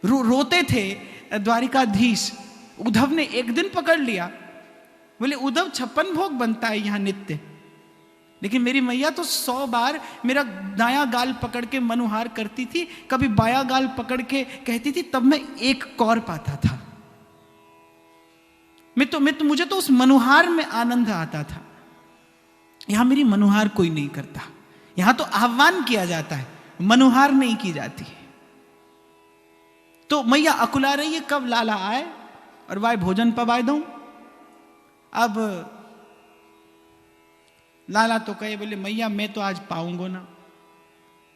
रोते थे द्वारिकाधीश। उद्धव ने एक दिन पकड़ लिया, बोले उद्धव 56 भोग बनता है यहाँ नित्य, लेकिन मेरी मैया तो 100 बार मेरा दायां गाल पकड़ के मनुहार करती थी, कभी बायां गाल पकड़ के कहती थी, तब मैं एक कौर पाता था। मुझे तो उस मनुहार में आनंद आता था। यहां मेरी मनुहार कोई नहीं करता, यहां तो आह्वान किया जाता है, मनुहार नहीं की जाती। तो मैया अकुला रही है कब लाला आए और वाय भोजन पवाए दूं। अब लाला तो कहे, बोले मैया मैं तो आज पाऊंगा ना।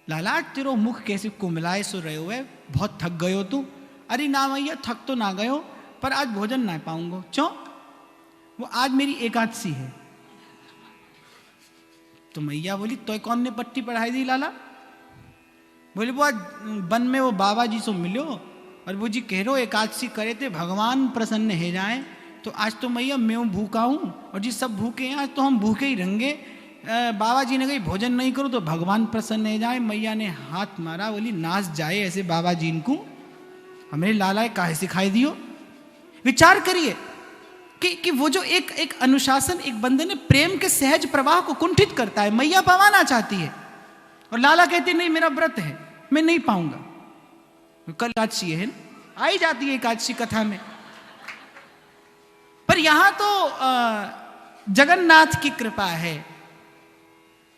लाला आज तेरो मुख कैसे कुमलाए सो रहे हो है, बहुत थक गए हो तू। अरे ना मैया थक तो ना गयो, पर आज भोजन ना पाऊंगा। क्यों? वो आज मेरी एकादशी है। तो मैया बोली तो कौन ने पट्टी पढ़ाई दी लाला? बोले वो आज वन में वो बाबा जी से मिलो और वो जी कह रो एकादशी करे थे भगवान प्रसन्न है जाए, तो आज तो मैया मैं भूखा हूँ और जी सब भूखे हैं, आज तो हम भूखे ही रहेंगे। बाबा जी ने कही भोजन नहीं करो तो भगवान प्रसन्न है जाए। मैया ने हाथ मारा, बोली नाच जाए ऐसे बाबा जी इनको, हमें लाला काहे सिखाई दियो। विचार करिए कि वो जो एक अनुशासन एक बंदे ने प्रेम के सहज प्रवाह को कुंठित करता है। मैया पवाना चाहती है और लाला कहती नहीं मेरा व्रत है, मैं नहीं पाऊंगा। कल एकादशी है, आई जाती है एकादशी कथा में। पर यहां तो जगन्नाथ की कृपा है,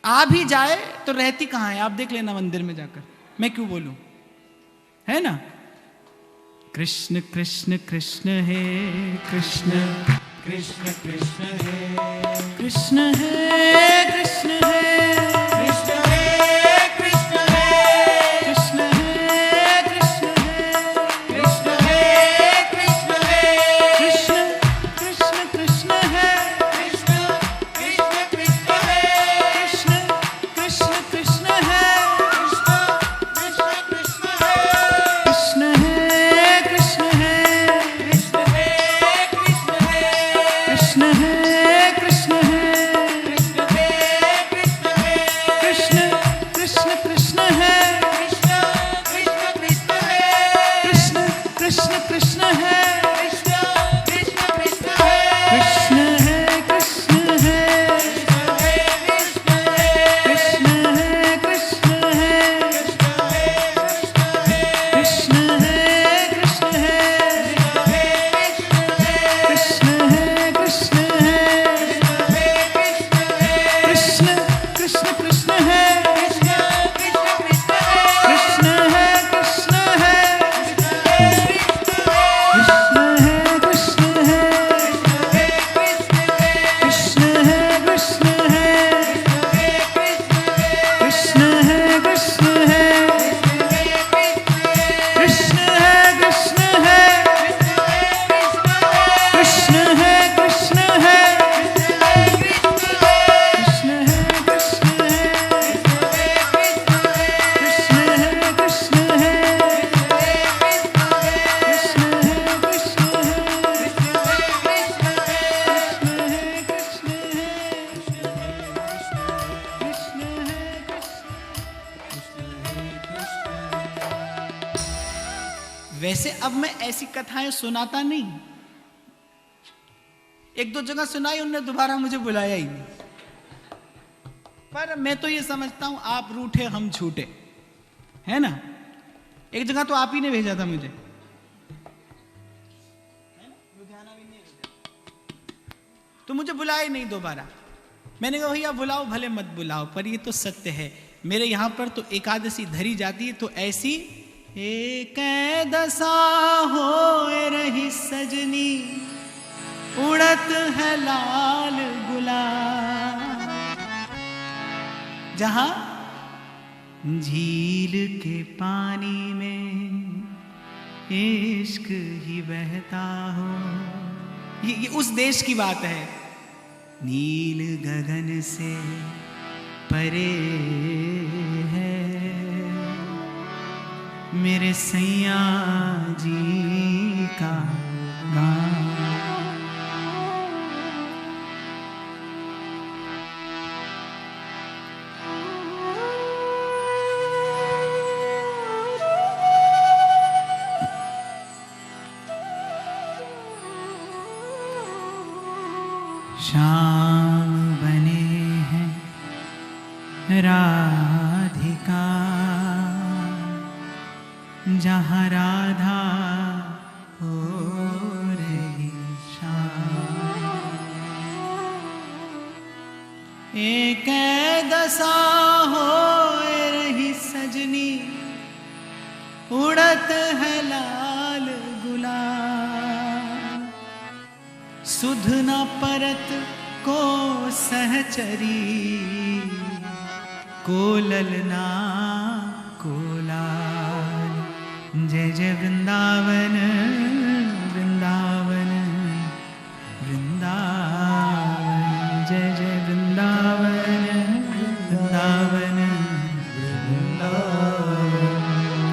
आ भी जाए तो रहती कहां है आप देख लेना मंदिर में जाकर, मैं क्यों बोलूं, है ना। कृष्ण कृष्ण कृष्ण है कृष्ण कृष्ण कृष्ण है कृष्ण है कृष्ण है कृष्ण है कृष्ण है कृष्ण है कृष्ण है कृष्ण है कृष्ण है कृष्ण कृष्ण कृष्ण है कृष्ण कृष्ण कृष्ण है कृष्ण कृष्ण कृष्ण है कृष्ण कृष्ण कृष्ण है कृष्ण है कृष्ण वैसे अब मैं ऐसी कथाएं सुनाता नहीं, एक दो जगह सुनाई, उनने दोबारा मुझे बुलाया ही नहीं। पर मैं तो ये समझता हूं आप रूठे हम झूठे, है ना। एक जगह तो आप ही ने भेजा था मुझे, लुधियाना भी नहीं भेजा, तो मुझे बुलाए नहीं दोबारा। मैंने कहा भैया बुलाओ भले मत बुलाओ, पर ये तो सत्य है, मेरे यहां पर तो एकादशी धरी जाती है, तो ऐसी एक दशा हो रही सजनी, उड़त है लाल गुलाल, जहां झील के पानी में इश्क ही बहता हो। ये उस देश की बात है, नील गगन से परे है मेरे सैया जी का गाँव। श्याम बने हैं राधिका, जहाँ राधा हो रही श्याम। एक दशा हो रही सजनी, उड़त है लाल गुलाल। सुध न परत को सहचरी, को ललना को लाल। जय जय वृंदावन वृंदावन वृंदावन, जय जय वृंदावन वृंदावन वृंदावन।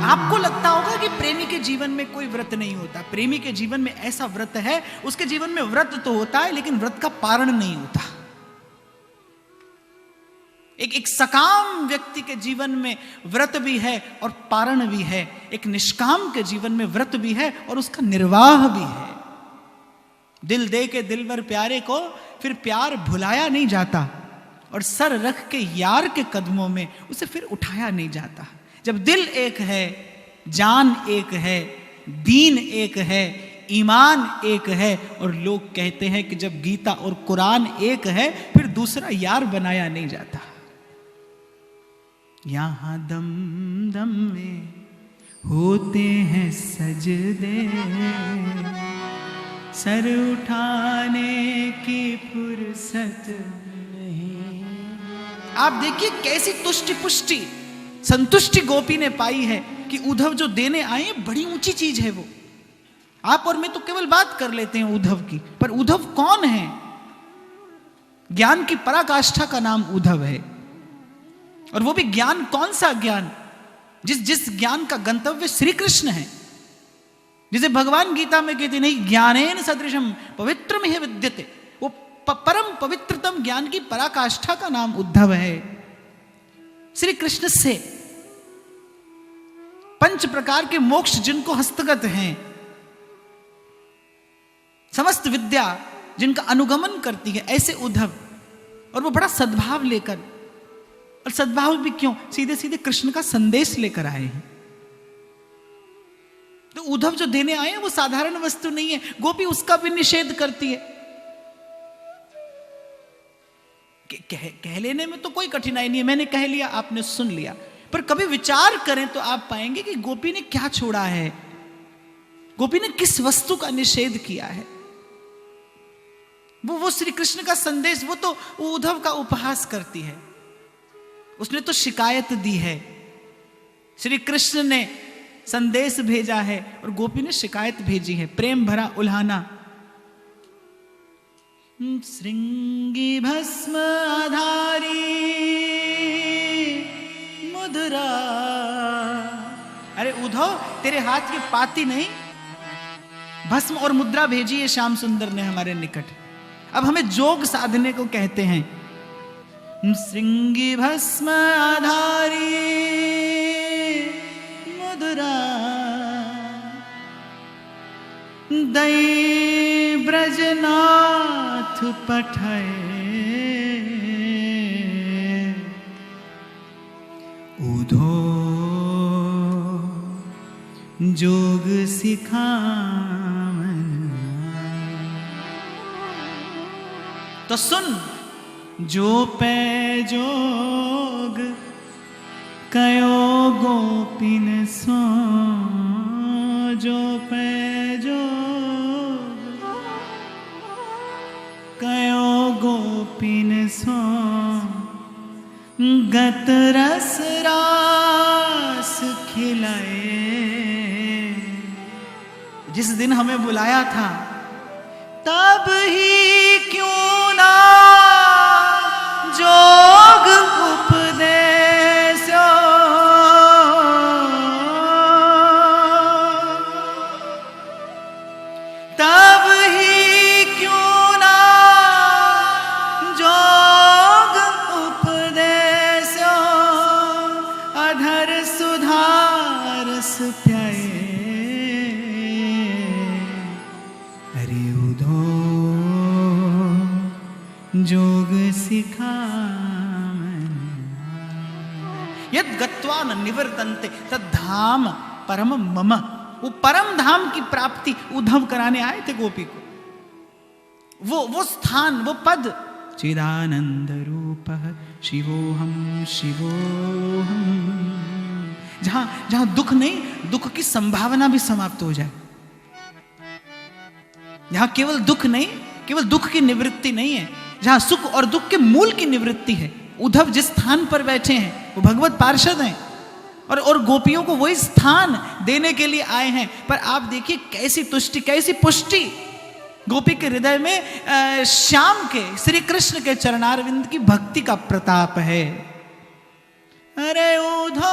आपको लगता होगा कि प्रेमी के जीवन में कोई व्रत नहीं होता। प्रेमी के जीवन में ऐसा व्रत है, उसके जीवन में व्रत तो होता है लेकिन व्रत का पारण नहीं होता। एक सकाम व्यक्ति के जीवन में व्रत भी है और पारण भी है। एक निष्काम के जीवन में व्रत भी है और उसका निर्वाह भी है। दिल दे के दिलवर प्यारे को फिर प्यार भुलाया नहीं जाता, और सर रख के यार के कदमों में उसे फिर उठाया नहीं जाता। जब दिल एक है, जान एक है, दीन एक है, ईमान एक है, और लोग कहते हैं कि जब गीता और कुरान एक है फिर दूसरा यार बनाया नहीं जाता। यहाँ दम दम में होते हैं सजदे, सर उठाने की फुर्सत नहीं। आप देखिए कैसी तुष्टि पुष्टि संतुष्टि गोपी ने पाई है कि उद्धव जो देने आए बड़ी ऊंची चीज है वो। आप और मैं तो केवल बात कर लेते हैं उद्धव की, पर उद्धव कौन है? ज्ञान की पराकाष्ठा का नाम उद्धव है, और वो भी ज्ञान कौन सा ज्ञान? जिस ज्ञान का गंतव्य श्री कृष्ण है, जिसे भगवान गीता में कहते नहीं ज्ञानेन सदृशम पवित्रमिह विद्यते। वो परम पवित्रतम ज्ञान की पराकाष्ठा का नाम उद्धव है। श्री कृष्ण से पंच प्रकार के मोक्ष जिनको हस्तगत हैं, समस्त विद्या जिनका अनुगमन करती है, ऐसे उद्धव। और वो बड़ा सद्भाव लेकर, और सद्भाव भी क्यों, सीधे सीधे कृष्ण का संदेश लेकर आए हैं। तो उद्धव जो देने आए हैं वो साधारण वस्तु नहीं है। गोपी उसका भी निषेध करती है। कह लेने में तो कोई कठिनाई नहीं है, मैंने कह लिया, आपने सुन लिया। पर कभी विचार करें तो आप पाएंगे कि गोपी ने क्या छोड़ा है, गोपी ने किस वस्तु का निषेध किया है। वो श्री कृष्ण का संदेश, वो तो उद्धव का उपहास करती है। उसने तो शिकायत दी है, श्री कृष्ण ने संदेश भेजा है और गोपी ने शिकायत भेजी है। प्रेम भरा उल्हाना। श्रृंगी भस्म आधारी मुद्रा। अरे उद्धव, तेरे हाथ की पाती नहीं, भस्म और मुद्रा भेजी है श्याम सुंदर ने हमारे निकट। अब हमें जोग साधने को कहते हैं। श्रृंगी भस्म आधारी मुद्रा, दई ब्रजनाथ पठय। उधो जोग सिखावन। तो सुन, जो पै जोग कयो गोपिन सो। जो पै जोग कयो गोपिन सो। गत रस रास खिलाए। जिस दिन हमें बुलाया था तब ही क्यों ना जोग उपदेशो। तब ही क्यों ना जोग उपदेशो। अधर सुधारस प्याए। जोग सिखावन। यद गत्वा न निवर्तन्ते तद्धाम परम मम। वो परम धाम की प्राप्ति उद्धव कराने आए थे गोपी को। वो स्थान, वो पद, चिदानंद रूप शिवोहम शिवोहम, जहां दुख नहीं, दुख की संभावना भी समाप्त हो जाए, जहां केवल दुख नहीं, केवल दुख की निवृत्ति नहीं है, जहां सुख और दुख के मूल की निवृत्ति है। उद्धव जिस स्थान पर बैठे हैं वो भगवत पार्षद हैं और गोपियों को वही स्थान देने के लिए आए हैं। पर आप देखिए कैसी तुष्टि, कैसी पुष्टि गोपी के हृदय में श्याम के, श्री कृष्ण के चरणारविंद की भक्ति का प्रताप है। अरे उद्धव,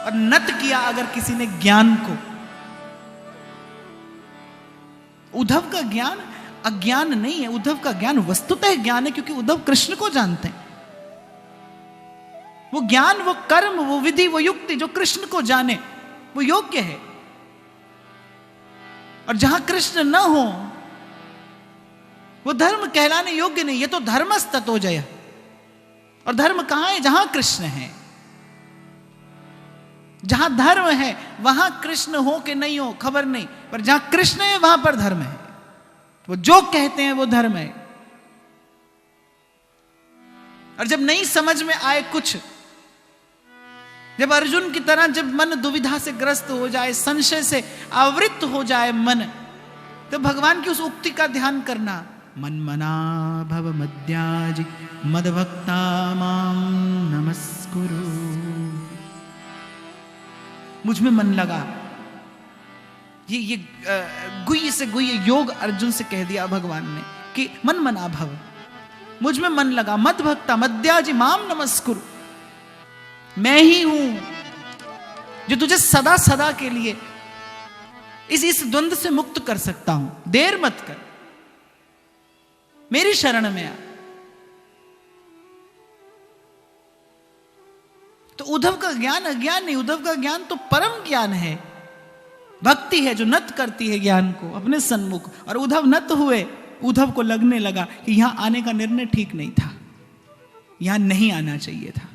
और नत किया अगर किसी ने ज्ञान को। उद्धव का ज्ञान अज्ञान नहीं है, उद्धव का ज्ञान वस्तुतः ज्ञान है, क्योंकि उद्धव कृष्ण को जानते हैं। वो ज्ञान, वो कर्म, वो विधि, वो युक्ति जो कृष्ण को जाने वो योग्य है। और जहां कृष्ण न हो वो धर्म कहलाने योग्य नहीं। ये तो धर्मस्ततो जय, और धर्म कहां है? जहां कृष्ण है। जहां धर्म है वहां कृष्ण हो कि नहीं हो खबर नहीं, पर जहां कृष्ण है वहां पर धर्म है। वो जो कहते हैं वो धर्म है। और जब नहीं समझ में आए कुछ, जब अर्जुन की तरह जब मन दुविधा से ग्रस्त हो जाए, संशय से आवृत हो जाए मन, तो भगवान की उस उक्ति का ध्यान करना, मन मना भव मद्याजि मद्भक्ता मां नमस्कुरु। मुझ में मन लगा, ये गुह्य से गुह्य योग अर्जुन से कह दिया भगवान ने कि मन मना भव, मुझ में मन लगा, मद भक्ता मद्याजि माम नमस्कुरु। मैं ही हूं जो तुझे सदा सदा के लिए इस द्वंद्व से मुक्त कर सकता हूं। देर मत कर, मेरी शरण में आ। तो उद्धव का ज्ञान अज्ञान नहीं, उद्धव का ज्ञान तो परम ज्ञान है, भक्ति है जो नत करती है ज्ञान को अपने सन्मुख। और उद्धव नत हुए, उद्धव को लगने लगा कि यहां आने का निर्णय ठीक नहीं था, यहां नहीं आना चाहिए था।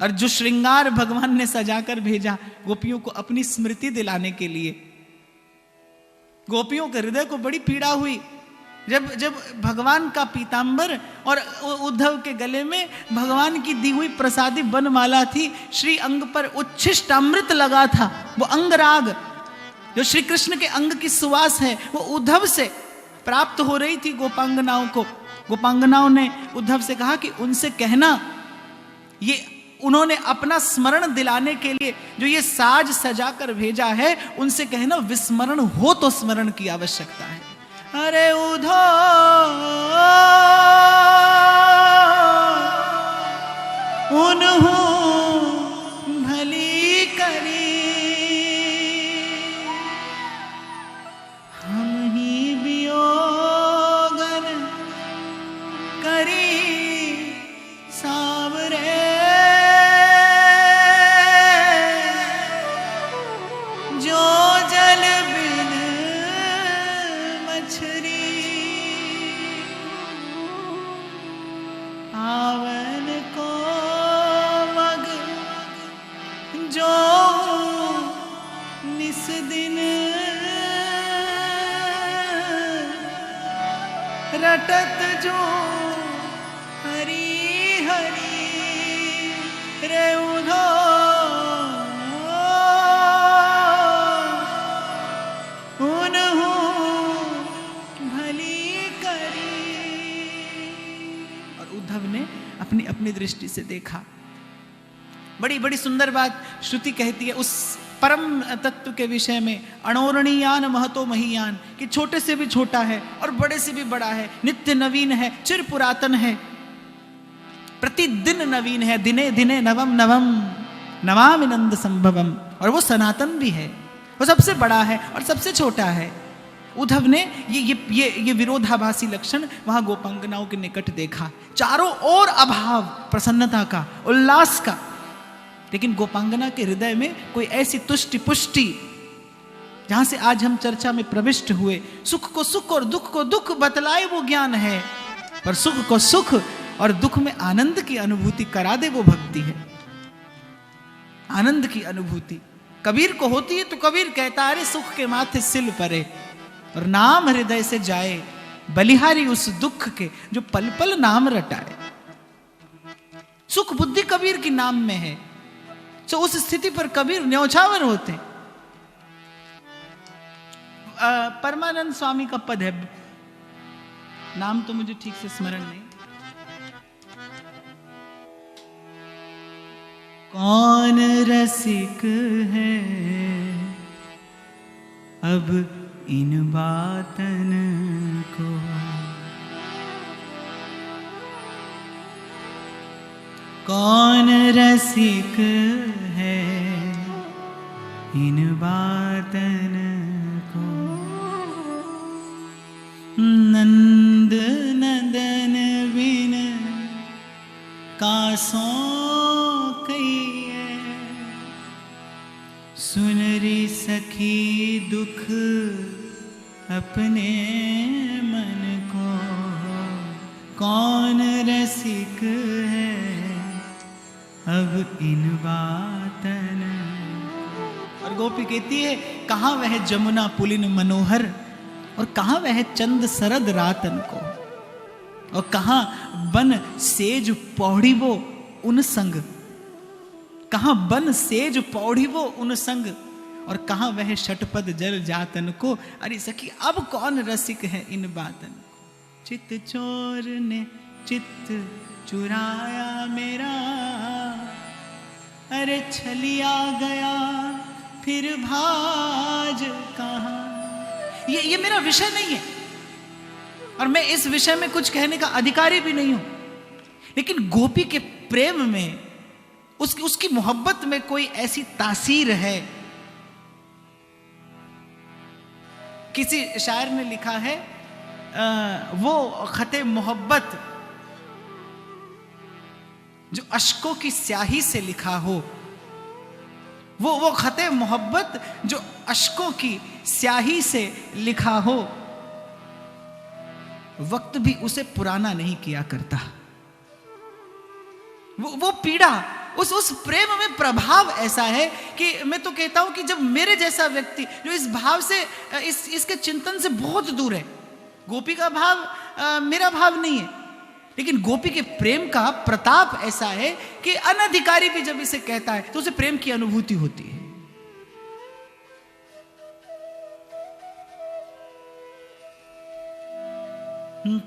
और जो श्रृंगार भगवान ने सजाकर भेजा गोपियों को अपनी स्मृति दिलाने के लिए, गोपियों के हृदय को बड़ी पीड़ा हुई जब भगवान का पीतांबर और उद्धव के गले में भगवान की दी हुई प्रसादी बनमाला थी, श्री अंग पर उच्छिष्ट अमृत लगा था। वो अंगराग जो श्री कृष्ण के अंग की सुवास है वो उद्धव से प्राप्त हो रही थी गोपांगनाओं को। गोपांगनाओं ने उद्धव से कहा कि उनसे कहना, ये उन्होंने अपना स्मरण दिलाने के लिए जो ये साज सजाकर भेजा है, उनसे कहना विस्मरण हो तो स्मरण की आवश्यकता है। अरे उद्धव उन्हों भली करी, हम ही वियोगन करी सावरे। जो जल बिन मछरी आवन को मग, जो निस दिन रटत जो हरी हरी रे उधो अपनी अपनी दृष्टि से देखा। बड़ी बड़ी सुंदर बात श्रुति कहती है उस परम तत्व के विषय में, अणोरणीयान महतो महीयान, कि छोटे से भी छोटा है और बड़े से भी बड़ा है, नित्य नवीन है, चिर पुरातन है, प्रतिदिन नवीन है, दिने दिने नवम नवम नमामि नंद संभवम, और वो सनातन भी है, वो सबसे बड़ा है और सबसे छोटा है। उद्धव ने ये विरोधाभासी लक्षण वहां गोपांगनाओं के निकट देखा। चारों ओर अभाव, प्रसन्नता का, उल्लास का, लेकिन गोपांगना के हृदय में कोई ऐसी तुष्टि पुष्टि जहां से आज हम चर्चा में प्रविष्ट हुए, सुख को सुख और दुख को दुख बतलाए वो ज्ञान है, पर सुख को सुख और दुख में आनंद की अनुभूति करा दे वो भक्ति है। आनंद की अनुभूति कबीर को होती है तो कबीर कहता है, अरे सुख के माथे सिल परे और नाम हृदय से जाए, बलिहारी उस दुख के जो पल पल नाम रटाए। सुख बुद्धि कबीर की नाम में है, तो उस स्थिति पर कबीर न्यौछावर होते। परमानंद स्वामी का पद है, नाम तो मुझे ठीक से स्मरण नहीं। कौन रसिक है अब इन बातन को, कौन रसिक है इन बातन को, नंद नंदन बिन कासों कहिए, सुनरी सखी दुख अपने मन को, कौन रसिक है अब इन बातन। और गोपी कहती है, कहाँ वह जमुना पुलिन मनोहर, और कहाँ वह चंद सरद रातन को, और कहाँ बन सेज पौड़ी वो उन संग, कहाँ बन सेज पौड़ी वो उन संग, और कहाँ वह षटपद जल जातन को। अरे सखी अब कौन रसिक है इन बातन को। चित चोर ने चित चुराया मेरा, अरे छलिया गया फिर भाज कहाँ। ये मेरा विषय नहीं है और मैं इस विषय में कुछ कहने का अधिकारी भी नहीं हूं, लेकिन गोपी के प्रेम में, उसकी मोहब्बत में कोई ऐसी तासीर है। किसी शायर ने लिखा है, वो खते मोहब्बत जो अश्कों की स्याही से लिखा हो, वो खते मोहब्बत जो अश्कों की स्याही से लिखा हो, वक्त भी उसे पुराना नहीं किया करता। वो पीड़ा, उस प्रेम में प्रभाव ऐसा है कि मैं तो कहता हूं कि जब मेरे जैसा व्यक्ति जो इस भाव से, इसके चिंतन से बहुत दूर है, गोपी का भाव मेरा भाव नहीं है, लेकिन गोपी के प्रेम का प्रताप ऐसा है कि अनधिकारी भी जब इसे कहता है तो उसे प्रेम की अनुभूति होती है।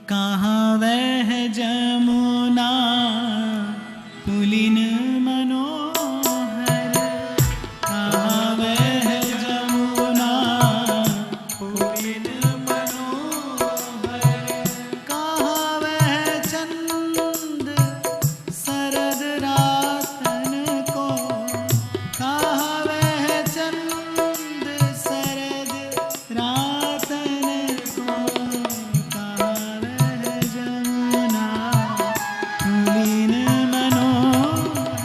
कहाँ वह जमुना पुलिन मनोहर, कहाँ वह जमुना पुलिन मनोहर, कहाँ वह चंद सरद रातन को, कहाँ वह चंद सरद रातन को, कहाँ वह जमुना पुलिन मनोहर।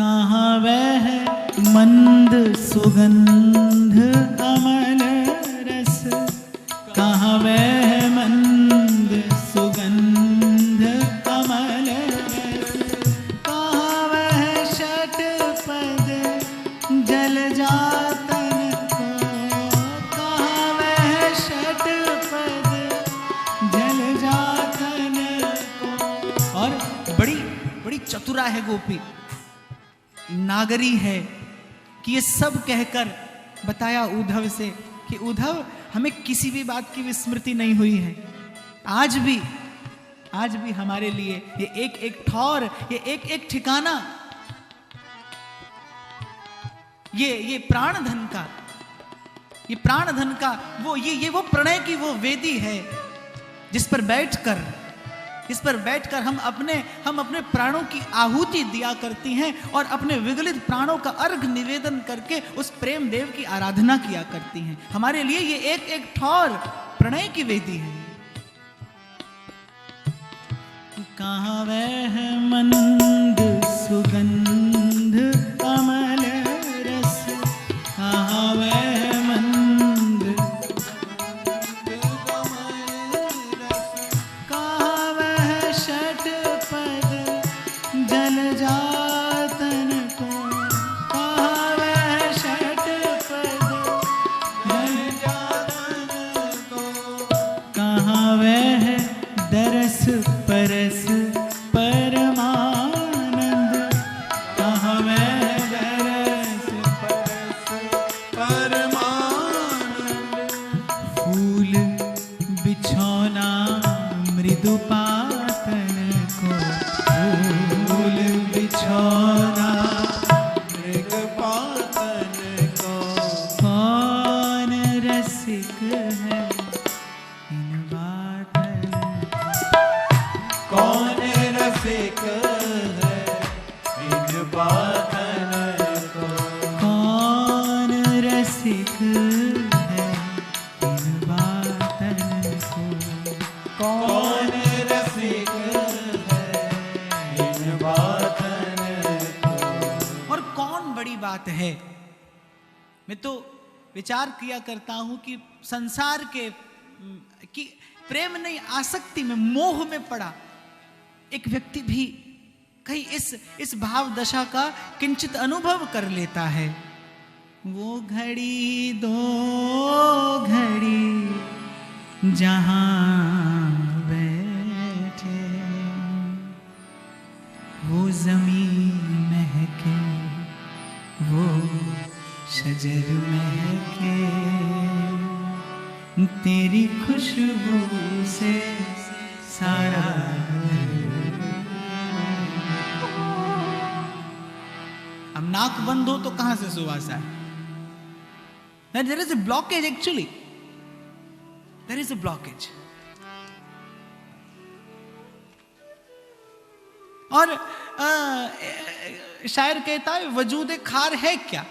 कहाँ वह मंद सुगंध अमल रस, कहाँ वह मंद सुगंध अमल रस, कहाँ वह षटपद जल जातन को, कहाँ वह षटपद जल जातन को। और बड़ी बड़ी चतुरा है गोपी, नागरी है कि ये सब कहकर बताया उद्धव से कि उद्धव हमें किसी भी बात की विस्मृति नहीं हुई है। आज भी हमारे लिए ये एक एक ठौर, ये एक एक ठिकाना, ये प्राण धन का वो ये वो प्रणय की वो वेदी है जिस पर बैठकर हम अपने प्राणों की आहुति दिया करती हैं और अपने विगलित प्राणों का अर्घ निवेदन करके उस प्रेम देव की आराधना किया करती हैं। हमारे लिए ये एक एक ठौर प्रणय की वेदी है। कहाँ वह मंद सुगंध अमल रस, कहाँ वह मंद जल जातन को, कहाँ वह षटपद जल जातन को, कहाँ वह दरस परस परमानंद, कहाँ वह दरस परस परमानंद, फूल बिछौना मृदु पातन को, फूल बिछौना मृग पातन को, कौन रसिक है इन बातन, कौन रसिक है इन बातन को, कौन रसिक है इन बातन को, कौन रसिक बात है। मैं तो विचार किया करता हूं कि संसार की प्रेम नहीं, आसक्ति में, मोह में पड़ा एक व्यक्ति भी कहीं इस भाव दशा का किंचित अनुभव कर लेता है। वो घड़ी दो घड़ी जहां बैठे, वो जमीन महके, वो शजर महके, तेरी खुशबू से सारा अब नाक बंद हो तो कहां से सुवास आए? There is a blockage actually. There is a blockage. और शायर कहता है वजूद खार है क्या,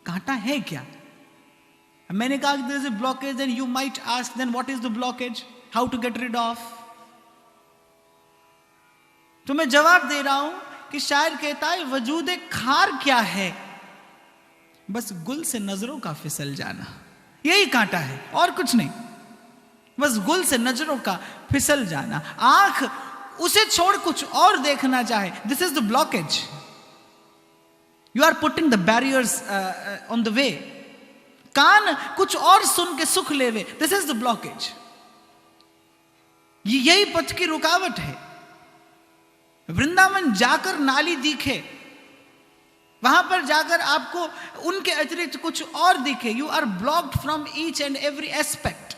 कांटा है क्या? मैंने कहा there is a blockage, then you might ask then what is the blockage, how to get rid of? तो मैं जवाब दे रहा हूं कि शायर कहता है वजूद खार क्या है, बस गुल से नजरों का फिसल जाना, यही कांटा है और कुछ नहीं। बस गुल से नजरों का फिसल जाना, आंख उसे छोड़ कुछ और देखना चाहे, this is the blockage. You are putting the barriers on the way. कान कुछ और सुन के सुख लेवे, दिस इज द ब्लॉकेज। यही पथ की रुकावट है। वृंदावन जाकर नाली दिखे, वहां पर जाकर आपको उनके अतिरिक्त कुछ और दिखे, you are blocked from each and every aspect,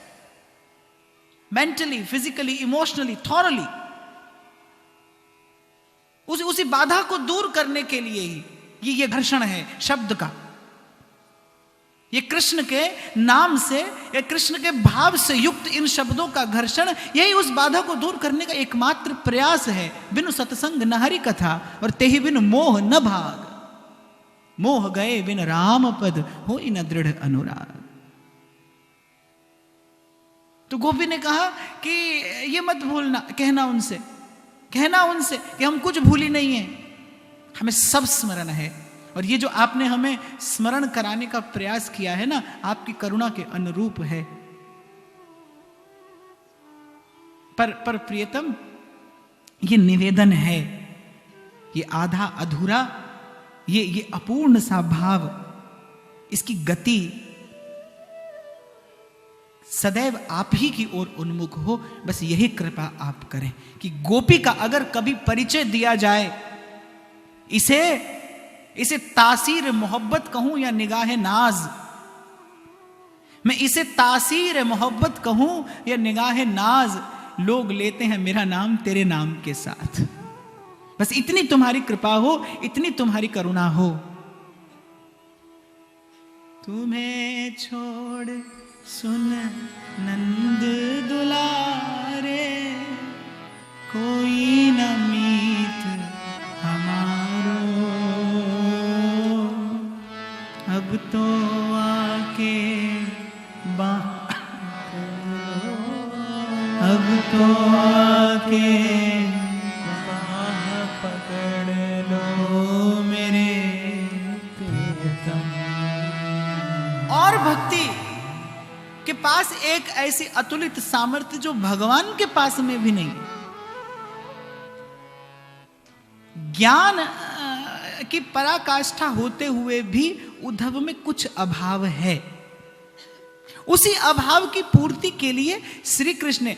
mentally, physically, emotionally, thoroughly. उसी बाधा को दूर करने के लिए ही ये घर्षण है शब्द का। ये कृष्ण के नाम से या कृष्ण के भाव से युक्त इन शब्दों का घर्षण, यही उस बाधा को दूर करने का एकमात्र प्रयास है। बिनु सत्संग न हरि कथा और तेहि बिनु मोह न भाग, मोह गए बिन राम पद होई न दृढ़ अनुराग। तो गोपी ने कहा कि ये मत भूलना, कहना उनसे कहना उनसे कि हम कुछ भूली नहीं है, हमें सब स्मरण है। और ये जो आपने हमें स्मरण कराने का प्रयास किया है ना, आपकी करुणा के अनुरूप है। पर प्रियतम, ये निवेदन है, ये आधा अधूरा, ये अपूर्ण सा भाव, इसकी गति सदैव आप ही की ओर उन्मुख हो। बस यही कृपा आप करें कि गोपी का अगर कभी परिचय दिया जाए, इसे तासीर मोहब्बत कहूं या निगाह नाज, मैं इसे तासीर मोहब्बत कहूं या निगाह नाज, लोग लेते हैं मेरा नाम तेरे नाम के साथ। बस इतनी तुम्हारी कृपा हो, इतनी तुम्हारी करुणा हो। तुम्हें छोड़ सुन नंद दुलारे, कोई न मीत हमारो, अब तो आके अब तो आके बाह पकड़ लो मेरे प्रियतम। और भक्ति के पास एक ऐसी अतुलित सामर्थ्य जो भगवान के पास में भी नहीं। ज्ञान की पराकाष्ठा होते हुए भी उद्धव में कुछ अभाव है। उसी अभाव की पूर्ति के लिए श्री कृष्ण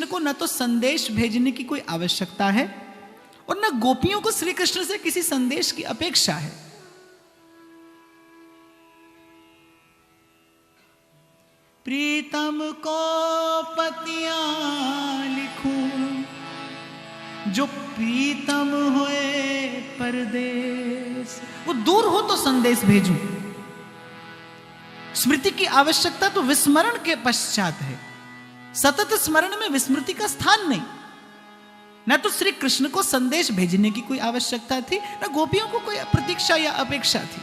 को न तो संदेश भेजने की कोई आवश्यकता है और न गोपियों को श्री कृष्ण से किसी संदेश की अपेक्षा है। प्रीतम को पतियां लिखूं, जो प्रीतम होए परदेश। वो दूर हो तो संदेश भेजूं। स्मृति की आवश्यकता तो विस्मरण के पश्चात है। सतत स्मरण में विस्मृति का स्थान नहीं। न तो श्री कृष्ण को संदेश भेजने की कोई आवश्यकता थी, न गोपियों को कोई प्रतीक्षा या अपेक्षा थी।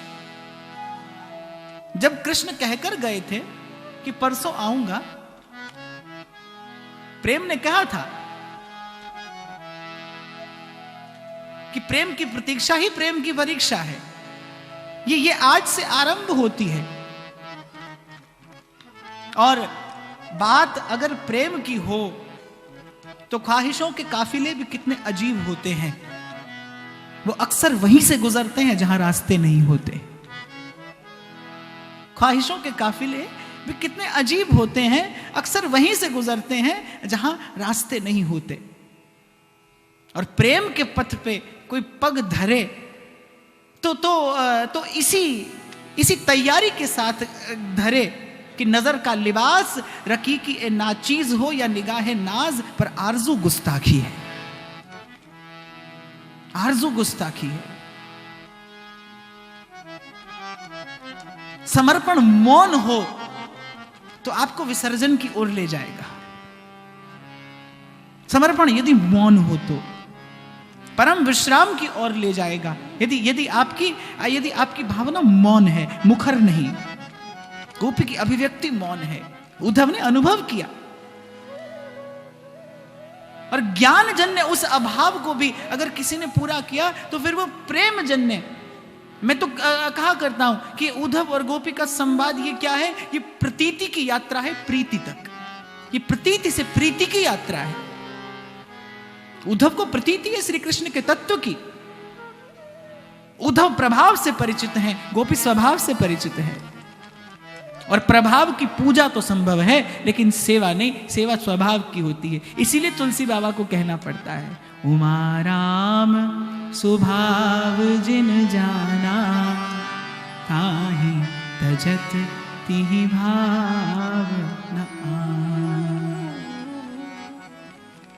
जब कृष्ण कहकर गए थे कि परसों आऊंगा, प्रेम ने कहा था कि प्रेम की प्रतीक्षा ही प्रेम की परीक्षा है। ये आज से आरंभ होती है। और बात अगर प्रेम की हो तो ख्वाहिशों के काफिले भी कितने अजीब होते हैं। वो अक्सर वहीं से गुजरते हैं जहां रास्ते नहीं होते। ख्वाहिशों के काफिले भी कितने अजीब होते हैं, अक्सर वहीं से गुजरते हैं जहां रास्ते नहीं होते। और प्रेम के पथ पे कोई पग धरे तो इसी तैयारी के साथ धरे कि नजर का लिबास रकी की ए नाचीज हो या निगाह नाज, पर आरजू गुस्ताखी है। आरजू गुस्ताखी है। समर्पण मौन हो तो आपको विसर्जन की ओर ले जाएगा। समर्पण यदि मौन हो तो परम विश्राम की ओर ले जाएगा। यदि आपकी भावना मौन है, मुखर नहीं। गोपी की अभिव्यक्ति मौन है। उद्धव ने अनुभव किया। और ज्ञान जन्य उस अभाव को भी अगर किसी ने पूरा किया तो फिर वो प्रेम जन्य। मैं तो कहा करता हूं कि उद्धव और गोपी का संवाद ये क्या है? ये प्रतीति की यात्रा है, प्रीति तक। ये प्रतीति से प्रीति की यात्रा है। उद्धव को प्रतीति है श्री कृष्ण के तत्व की। उद्धव प्रभाव से परिचित हैं, गोपी स्वभाव से परिचित हैं। और प्रभाव की पूजा तो संभव है, लेकिन सेवा नहीं। सेवा स्वभाव की होती है। इसीलिए तुलसी बाबा को कहना पड़ता है, उमा राम स्वभाव जिन जाना, ताहि तजत तिहि भाव न आना।